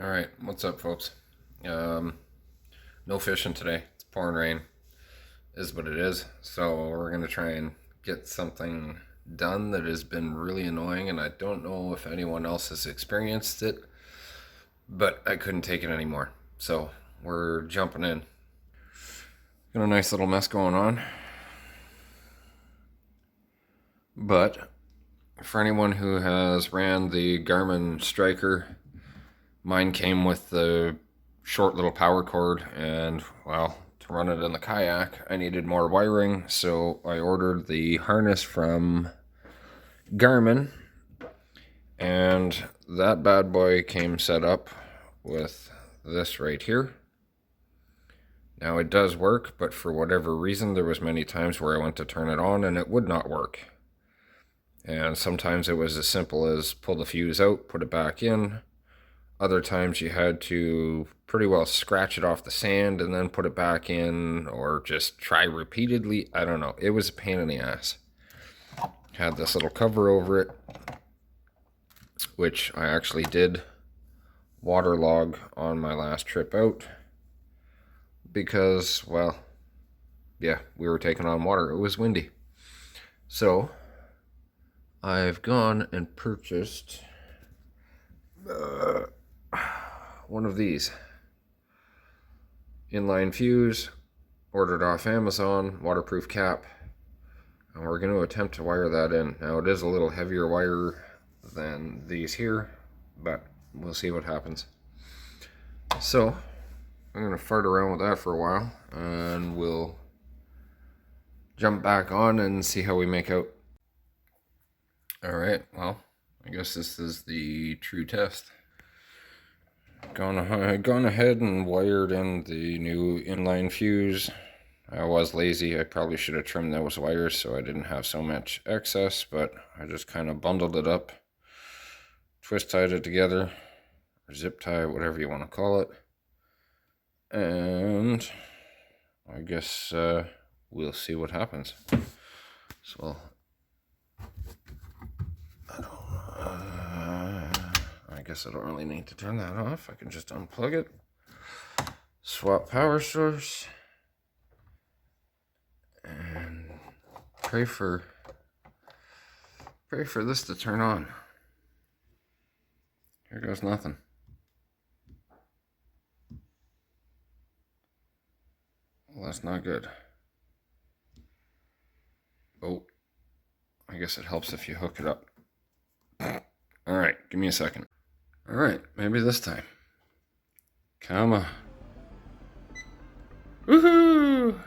All right, what's up, folks? No fishing today. It's pouring rain, is what it is. So we're gonna try and get something done that has been really annoying, and I don't know if anyone else has experienced it, but I couldn't take it anymore. So we're jumping in. Got a nice little mess going on, but for anyone who has ran the Garmin Striker, mine came with the short little power cord, and well, to run it in the kayak I needed more wiring, so I ordered the harness from Garmin, and that bad boy came set up with this right here. Now it does work, but for whatever reason there was many times where I went to turn it on and it would not work. And sometimes it was as simple as pull the fuse out, put it back in. Other times you had to pretty well scratch it off the sand and then put it back in, or just try repeatedly. I don't know. It was a pain in the ass. Had this little cover over it, which I actually did waterlog on my last trip out because, well, yeah, we were taking on water. It was windy. So I've gone and purchased one of these inline fuse, ordered off Amazon, waterproof cap, and we're going to attempt to wire that in. Now it is a little heavier wire than these here, but we'll see what happens. So I'm going to fart around with that for a while, and we'll jump back on and see how we make out. Alright, well, I guess this is the true test. Gone ahead and wired in the new inline fuse. I was lazy. I probably should have trimmed those wires so I didn't have so much excess, but I just kind of bundled it up, twist tied it together, or zip tie, whatever you want to call it. And I guess we'll see what happens. So I guess I don't really need to turn that off. I can just unplug it, swap power source, and pray for this to turn on. Here goes nothing. Well, that's not good. Oh, I guess it helps if you hook it up. All right, give me a second. All right, maybe this time. Come on. Woohoo!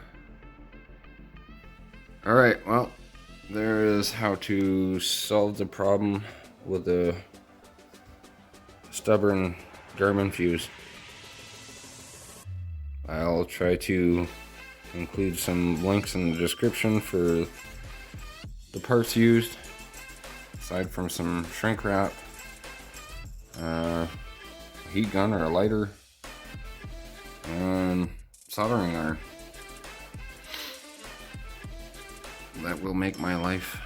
All right, well, there is how to solve the problem with a stubborn Garmin fuse. I'll try to include some links in the description for the parts used, aside from some shrink wrap, a heat gun or a lighter, and soldering iron. That will make my life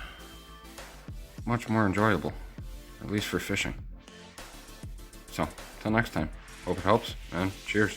much more enjoyable, at least for fishing. So, till next time, hope it helps, and cheers.